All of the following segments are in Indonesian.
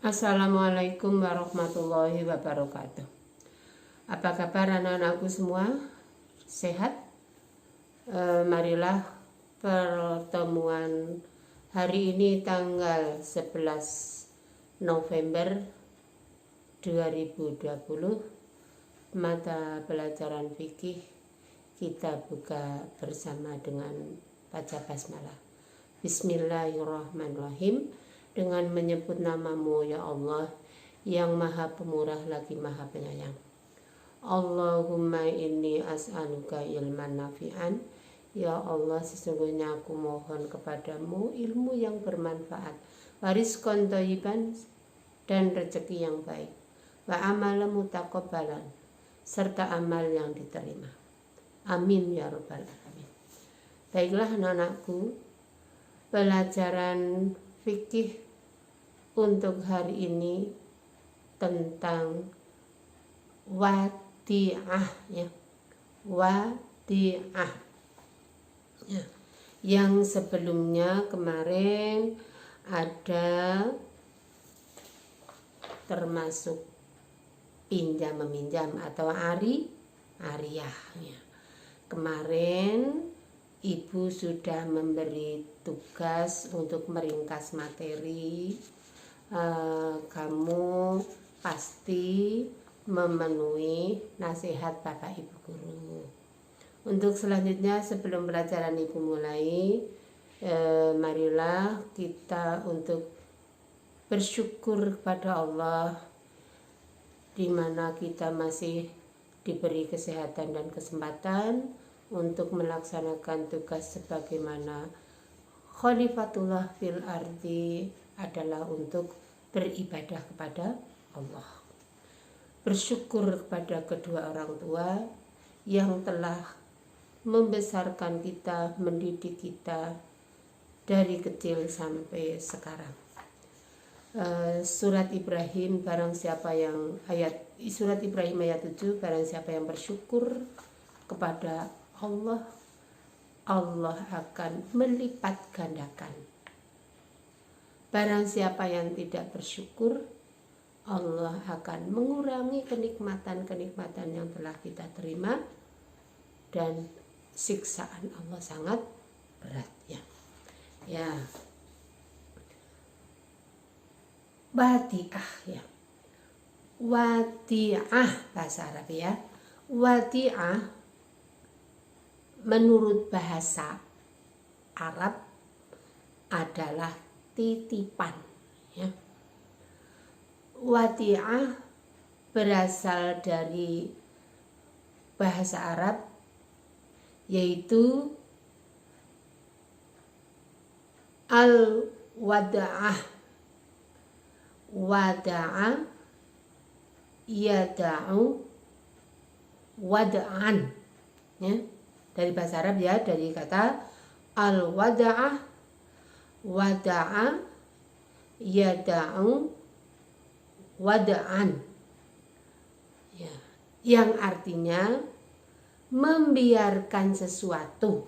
Assalamualaikum warahmatullahi wabarakatuh. Apa kabar anak-anakku semua? Sehat? Marilah pertemuan hari ini tanggal 11 November 2020, mata pelajaran fikih kita buka bersama dengan baca basmalah. Bismillahirrahmanirrahim. Dengan menyebut namamu ya Allah, yang maha pemurah lagi maha penyayang. Allahumma inni as'aluka ilman nafi'an. Ya Allah, sesungguhnya aku mohon kepadamu ilmu yang bermanfaat, warizqan thayyiban, dan rezeki yang baik, wa amalan mutaqabbalan, serta amal yang diterima. Amin ya rabbal alamin. Baiklah anak-anakku, pelajaran fikih untuk hari ini tentang wadi'ah ya. Wadi'ah ya. Yang sebelumnya kemarin ada termasuk pinjam meminjam atau ariyah ya. Kemarin Ibu sudah memberi tugas untuk meringkas materi. Kamu pasti memenuhi nasihat Bapak Ibu Guru. Untuk selanjutnya, sebelum pelajaran Ibu mulai, marilah kita untuk bersyukur kepada Allah di mana kita masih diberi kesehatan dan kesempatan untuk melaksanakan tugas sebagaimana khalifatullah fil ardi adalah untuk beribadah kepada Allah. Bersyukur kepada kedua orang tua yang telah membesarkan kita, mendidik kita dari kecil sampai sekarang. Surat Ibrahim ayat 7, barang siapa yang bersyukur kepada Allah, Allah akan melipat gandakan. Barang siapa yang tidak bersyukur, Allah akan mengurangi kenikmatan-kenikmatan yang telah kita terima, dan siksaan Allah sangat berat ya. Ya. Wadi'ah ya. Wadi'ah bahasa Arab ya. Wadi'ah menurut bahasa Arab adalah titipan ya. Wadi'ah berasal dari bahasa Arab, yaitu al-wada'ah. Wada'a yada'u wada'an ya. Dari bahasa Arab ya, dari kata al-wada'ah, wada'a yada'u wada'an ya, yang artinya membiarkan sesuatu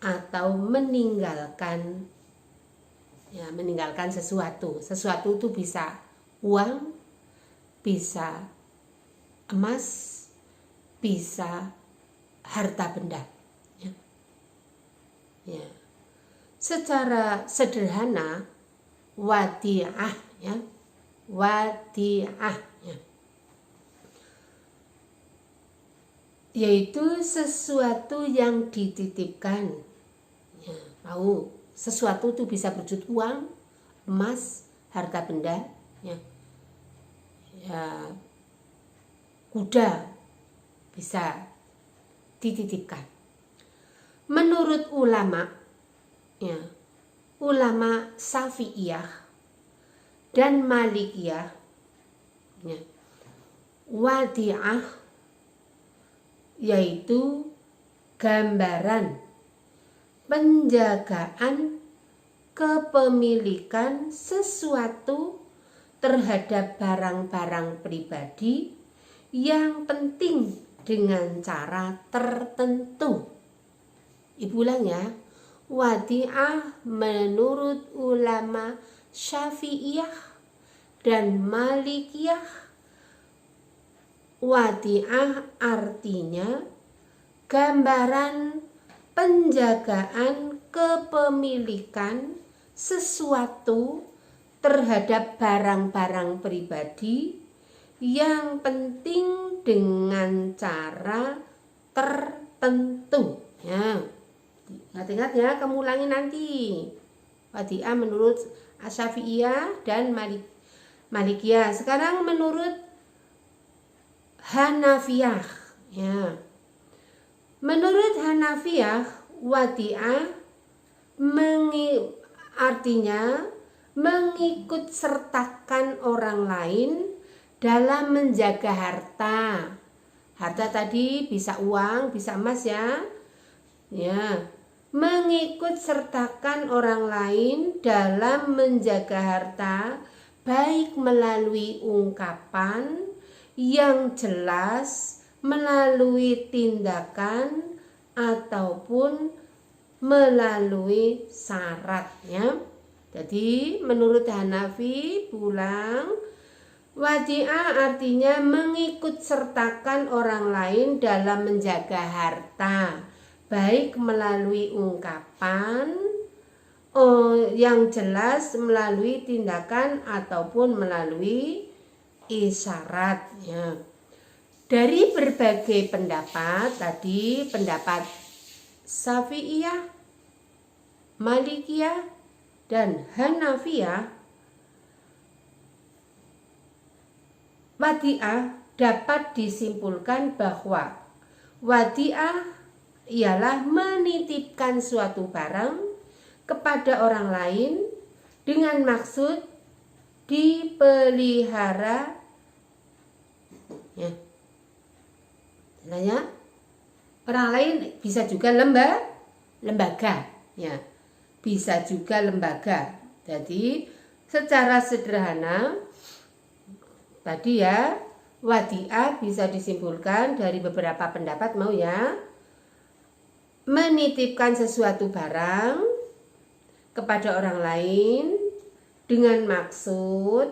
atau meninggalkan ya, meninggalkan sesuatu. Sesuatu itu bisa uang, bisa emas, bisa harta benda ya. Ya. Secara sederhana, wadi'ah ya, wadi'ah ya, yaitu sesuatu yang dititipkan ya. Tahu, sesuatu itu bisa berwujud uang, emas, harta benda ya. Ya, kuda bisa dititipkan. Menurut ulama ya, ulama Syafi'iyah dan Malikiyah ya, wadi'ah yaitu gambaran penjagaan kepemilikan sesuatu terhadap barang-barang pribadi yang penting dengan cara tertentu. Ibu ulang ya. Wadi'ah menurut ulama Syafi'iyah dan malikiyah. Wadi'ah artinya gambaran penjagaan kepemilikan sesuatu terhadap barang-barang pribadi yang penting dengan cara tertentu. Ya, ingat-ingat ya, kamu ulangi nanti. Wadi'ah menurut Asy-Syafi'iyah dan Malikiyah. Sekarang menurut Hanafiyah. Ya. Menurut Hanafiyah, wadi'ah artinya mengikut sertakan orang lain dalam menjaga harta. Harta tadi bisa uang, bisa emas ya. Ya. Mengikut sertakan orang lain dalam menjaga harta, baik melalui ungkapan yang jelas, melalui tindakan, ataupun melalui syaratnya. Jadi menurut Hanafi, pulang, wadi'ah artinya mengikut sertakan orang lain dalam menjaga harta, baik melalui ungkapan yang jelas, melalui tindakan, ataupun melalui isyaratnya. Dari berbagai pendapat tadi, pendapat Syafi'iyah, Malikiyah, dan Hanafiyah, wadi'ah dapat disimpulkan bahwa wadi'ah ialah menitipkan suatu barang kepada orang lain dengan maksud dipelihara, ya. Sebenarnya orang lain bisa juga lembaga, ya, bisa juga lembaga. Jadi secara sederhana tadi ya, wadi'ah bisa disimpulkan dari beberapa pendapat, mau ya, menitipkan sesuatu barang kepada orang lain dengan maksud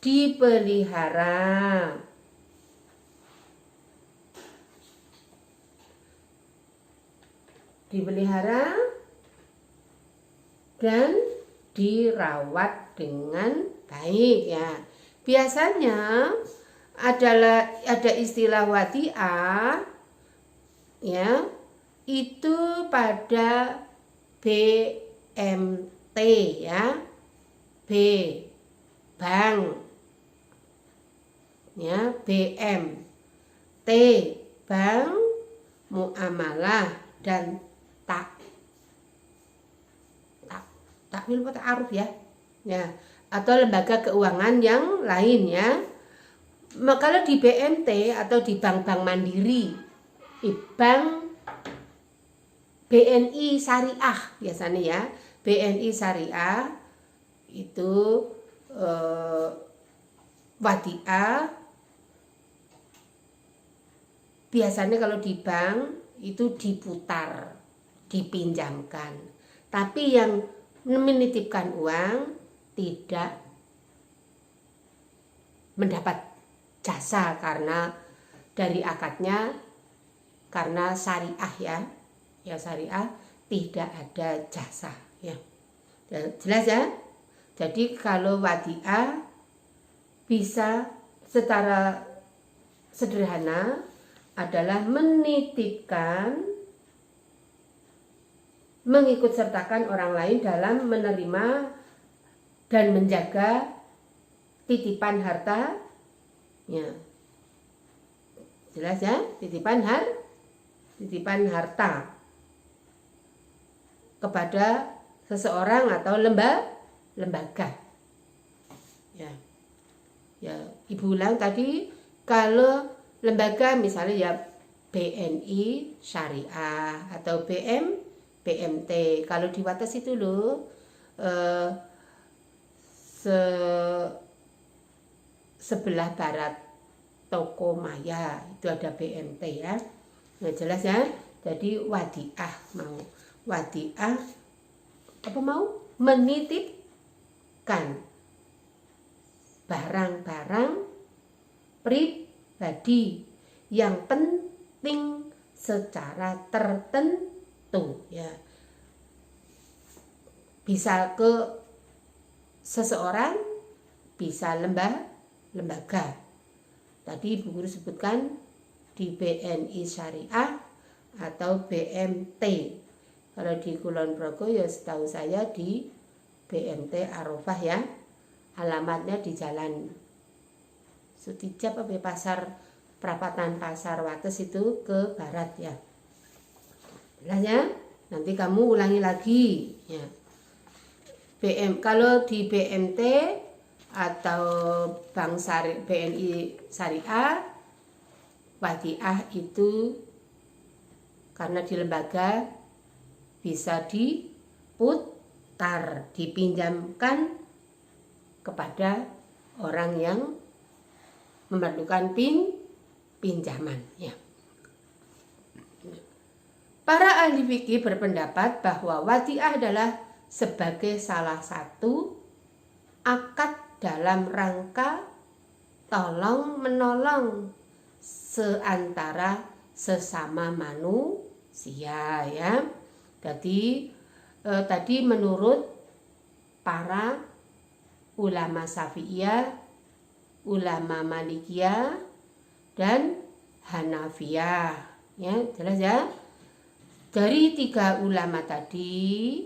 dipelihara. Dipelihara dan dirawat dengan baik ya. Biasanya ada istilah wadi'ah ya, itu pada BMT ya, B bank ya, BM, T bank, muamalah, dan takwil atau ta'aruf ya, atau lembaga keuangan yang lain ya. Kalau di BMT atau di bank-bank mandiri, di bank BNI Syariah biasanya ya, BNI Syariah itu wadi'ah biasanya kalau di bank itu diputar, dipinjamkan. Tapi yang menitipkan uang tidak mendapat jasa karena dari akadnya, karena syariah ya syariah, tidak ada jasa ya. Jelas ya. Jadi kalau wadi'ah bisa secara sederhana adalah menitipkan, mengikut sertakan orang lain dalam menerima dan menjaga titipan harta ya. Jelas ya, titipan harta kepada seseorang atau lembaga ya. Ya, Ibu ulang tadi, kalau lembaga misalnya ya BNI Syariah atau BMT. Kalau di Wates itu loh sebelah barat toko Maya itu ada BMT ya. Nah, jelas ya. Jadi wadi'ah menitipkan barang-barang pribadi yang penting secara tertentu ya. Bisa ke seseorang, bisa lembaga. Tadi Ibu Guru sebutkan di BNI Syariah atau BMT. Kalau di Kulon Progo ya setahu saya di BMT Arofah ya. Alamatnya di Jalan Sutijab apa Pasar Perapatan Pasar Wates itu ke barat ya. Jelas ya? Nanti kamu ulangi lagi ya. Kalau di BMT atau Bank BNI Syariah, wadiah itu karena di lembaga bisa diputar, dipinjamkan kepada orang yang memerlukan pinjaman ya. Para ahli fikih berpendapat bahwa wadiah adalah sebagai salah satu akad dalam rangka tolong menolong seantara sesama manusia ya. Jadi tadi menurut para ulama Syafi'iyah, ulama Malikiyah dan Hanafiyah ya, jelas ya. Dari 3 ulama tadi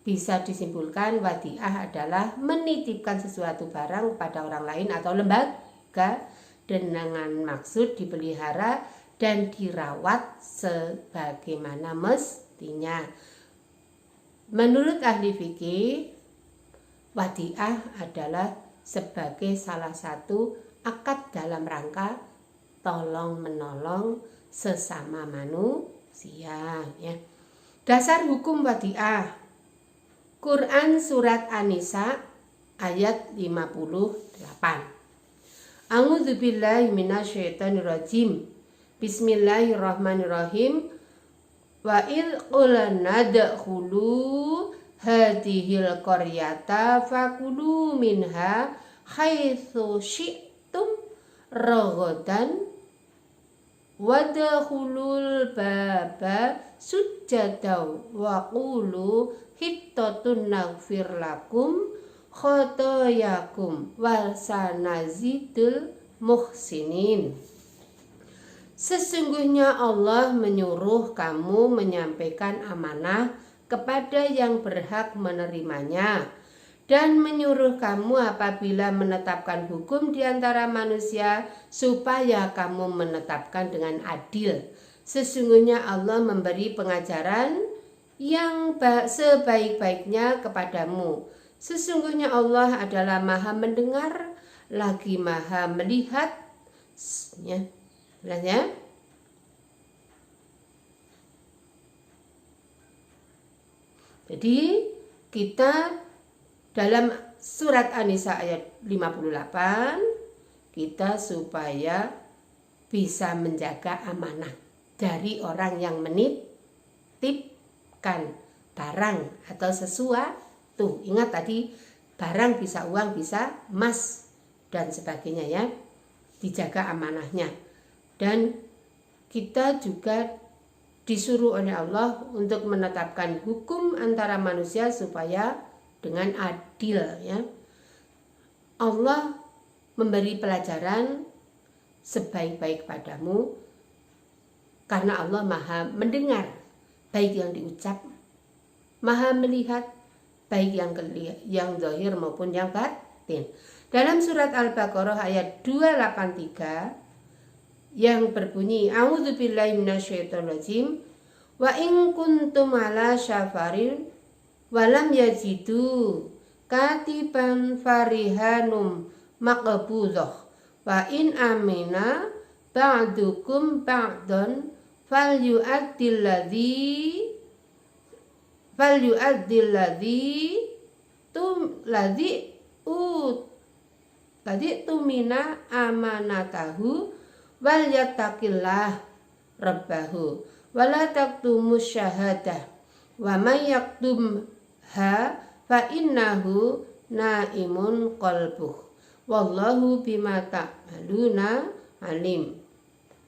bisa disimpulkan wadiah adalah menitipkan sesuatu barang pada orang lain atau lembaga dengan maksud dipelihara dan dirawat sebagaimana mestinya. Menurut ahli fikih, wadiah adalah sebagai salah satu akad dalam rangka tolong menolong sesama manusia ya. Dasar hukum wadiah Quran surat An-Nisa ayat 58. A'udzubillahi minasyaitonirrajim. Bismillahirrahmanirrahim. Wa id qulna dkhulu hadhil qaryata fakulu minha haitsu syi'tum raghadan wadkhulul baba sujjadaw wa qulu hittatun naghfir lakum khotoyakum wa sanazidul muhsinin. Sesungguhnya Allah menyuruh kamu menyampaikan amanah kepada yang berhak menerimanya dan menyuruh kamu apabila menetapkan hukum di antara manusia supaya kamu menetapkan dengan adil. Sesungguhnya Allah memberi pengajaran yang sebaik-baiknya kepadamu. Sesungguhnya Allah adalah Maha mendengar lagi Maha melihat ya. Ya. Jadi kita dalam surat An-Nisa ayat 58 kita supaya bisa menjaga amanah dari orang yang menitipkan barang atau sesuatu. Ingat tadi barang bisa uang, bisa emas dan sebagainya ya. Dijaga amanahnya. Dan kita juga disuruh oleh Allah untuk menetapkan hukum antara manusia supaya dengan adil ya. Allah memberi pelajaran sebaik-baik padamu karena Allah Maha mendengar baik yang diucap, Maha melihat baik yang zahir maupun yang batin. Dalam surat Al-Baqarah ayat 283 yang berbunyi a'udzubillahi minasyaitonirrajim wa in kuntum ala syafarin walam yajidu katiban farihanum maqbudah wa in amina ba'dukum ba'dan falyu'addil ladzi tumina amanatahu wal yattaqillah rabbahu wala taqtumus syahadah wa may yaktumha fa innahu naimun qalbuh wallahu bima ta'maluna alim.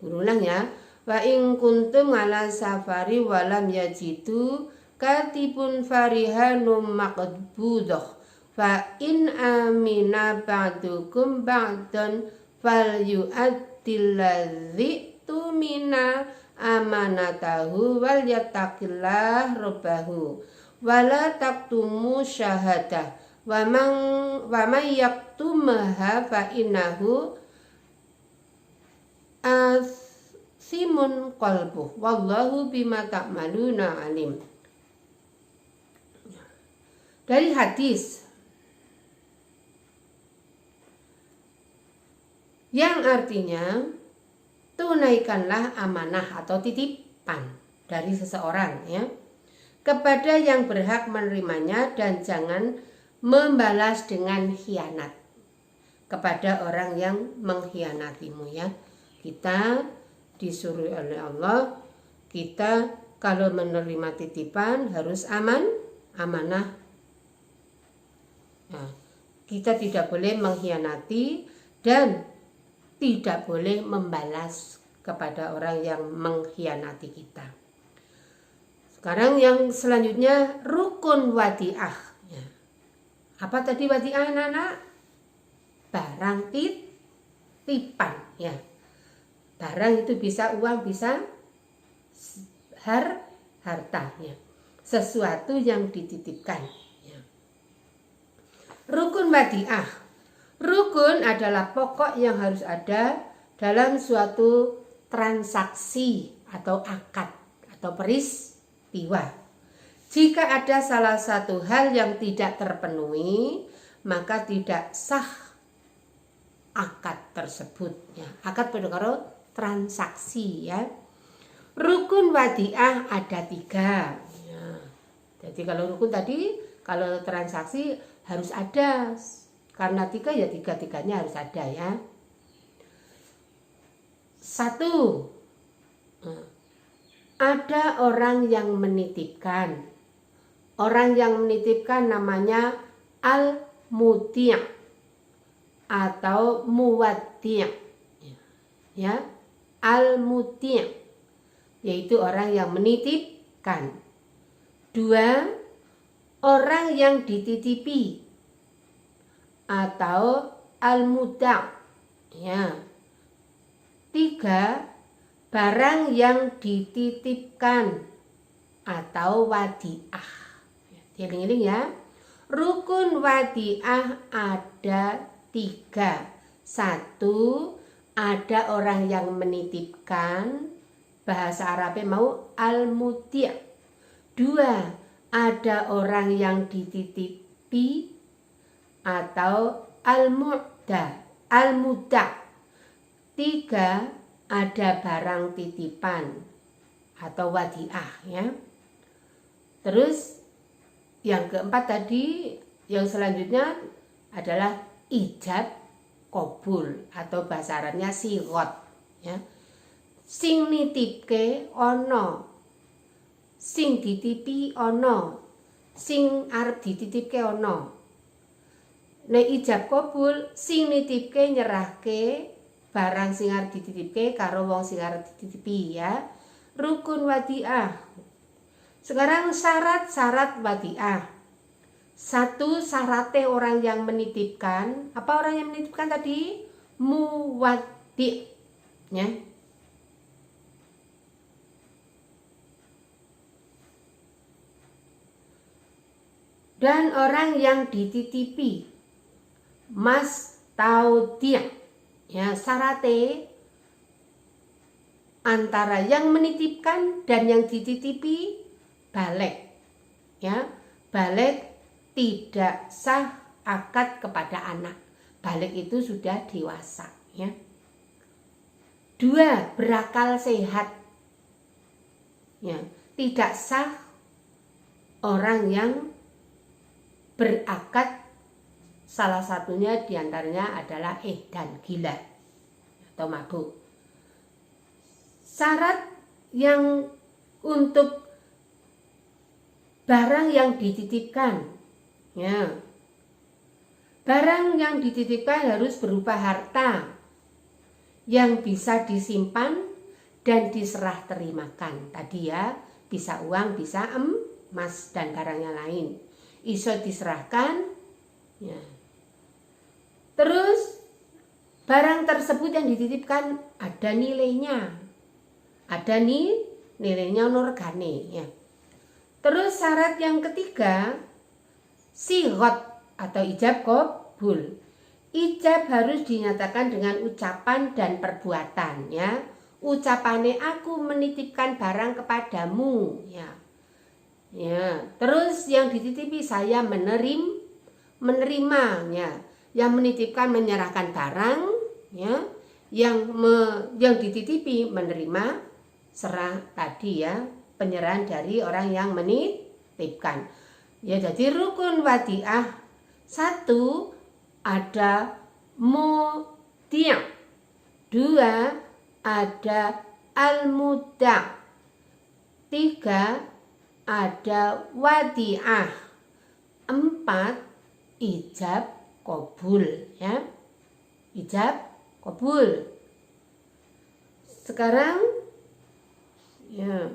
Ulang ya. Wa in kuntum ala safari walam yajidu katibun farihanum maqbudah fa in amina ba'dukum ba'dan fal yu'addil ladzi tumina amanatahu wal yattaqillah rabbahu wala taktumu syahadah wa man yaktumaha fa innahu asimun qalbuh wallahu bima ta'maluna alim. Dari hadis yang artinya tunaikanlah amanah atau titipan dari seseorang ya kepada yang berhak menerimanya dan jangan membalas dengan khianat kepada orang yang mengkhianatimu ya. Kita disuruh oleh Allah, kita kalau menerima titipan harus amanah. Nah, kita tidak boleh mengkhianati dan tidak boleh membalas kepada orang yang mengkhianati kita. Sekarang yang selanjutnya rukun wadi'ah ya. Apa tadi wadi'ah anak-anak? Barang titipan ya. Barang itu bisa uang, bisa harta ya. Sesuatu yang dititipkan ya. Rukun wadi'ah. Rukun adalah pokok yang harus ada dalam suatu transaksi atau akad atau peristiwa. Jika ada salah satu hal yang tidak terpenuhi, maka tidak sah akad tersebut ya. Akad pada transaksi ya. Rukun wadi'ah ada 3 ya. Jadi kalau rukun tadi, kalau transaksi harus ada, karena 3 ya 3-3-nya harus ada ya. 1, ada orang yang menitipkan. Orang yang menitipkan namanya al-mudi' atau muwaddi' ya. Al-mudi' yaitu orang yang menitipkan. 2, orang yang dititipi atau al-muda' ya. 3, barang yang dititipkan atau wadi'ah. Dieling-eling ya. Rukun wadi'ah ada 3. 1, ada orang yang menitipkan, bahasa Arabnya mau al-mudi'. 2, ada orang yang dititipi atau al-muda'. 3, ada barang titipan atau wadi'ah ya. Terus yang keempat tadi, yang selanjutnya adalah ijab kabul atau bahasa Arabnya sigot ya. Sing nitipke ono, sing ditipi ono, sing arep dititipke ono. Nek ijab kabul, sing nitipke nyerahke barang sing arep dititipke karo wong sing arep dititipi ya. Rukun wadi'ah. Sekarang syarat-syarat wadi'ah. 1, syaratnya orang yang menitipkan. Apa orang yang menitipkan tadi? Muwaddi' ya. Dan orang yang dititipi mastaudi' ya. Syaratnya antara yang menitipkan dan yang dititipi balik ya. Balik tidak sah akad kepada anak. Balik itu sudah dewasa ya. 2, berakal sehat ya. Tidak sah orang yang berakad, salah satunya diantaranya adalah dan gila atau mabuk. Syarat yang untuk barang yang dititipkan ya, Barang yang dititipkan harus berupa harta yang bisa disimpan dan diserah terimakan. Tadi ya, bisa uang, bisa emas dan barangnya lain. Iso diserahkan. Ya. Terus barang tersebut yang dititipkan ada nilainya. Ada nilainya regane ya. Terus syarat yang ketiga, sighot atau ijab qabul. Ijab harus dinyatakan dengan ucapan dan perbuatan ya. Ucapane aku menitipkan barang kepadamu ya. Ya, terus yang dititipi saya menerima ya. Yang menitipkan menyerahkan barang ya. Yang dititipi menerima serah tadi ya, penyerahan dari orang yang menitipkan. Ya, jadi rukun wadiah 1 ada mudi', 2 ada al-muda', 3 ada wadi'ah, 4 ijab qabul ya. Ijab qabul. Sekarang ya,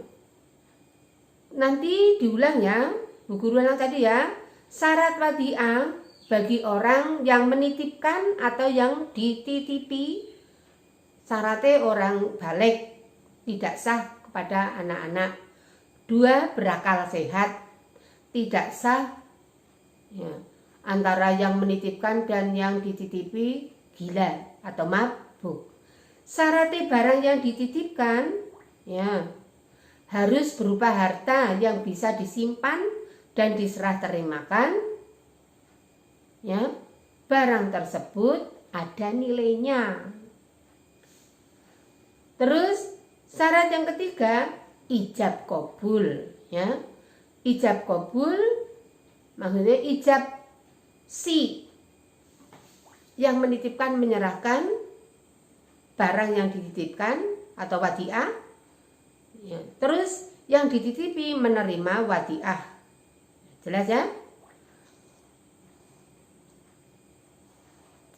nanti diulang ya, Bu Guru ulang tadi ya. Syarat wadi'ah bagi orang yang menitipkan atau yang dititipi, syaratnya orang balik, tidak sah kepada anak-anak. 2 berakal sehat, tidak sah ya, antara yang menitipkan dan yang dititipi gila atau mabuk. Syaratnya barang yang dititipkan ya harus berupa harta yang bisa disimpan dan diserah terimakan. Ya, barang tersebut ada nilainya. Terus syarat yang ketiga ijab qabul ya. Ijab qabul maksudnya ijab si yang menitipkan menyerahkan barang yang dititipkan atau wadiah ya. Terus yang dititipi menerima wadiah. Jelas ya?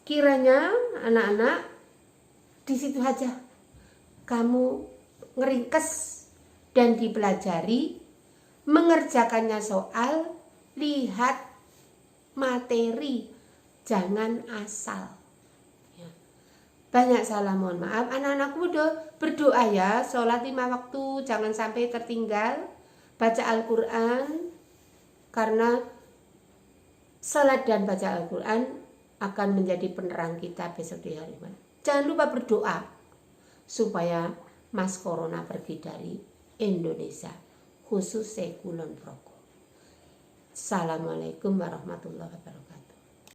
Kiranya anak-anak di situ aja kamu ngeringkes dan dipelajari, mengerjakannya soal, lihat materi, jangan asal. Ya. Banyak salah, mohon maaf. Anak-anakku berdoa ya, sholat 5 waktu, jangan sampai tertinggal, baca Al-Quran, karena sholat dan baca Al-Quran akan menjadi penerang kita besok di hari kiamat. Jangan lupa berdoa supaya Mas Corona pergi dari Indonesia, khusus Kulon Progo. Assalamualaikum warahmatullahi wabarakatuh.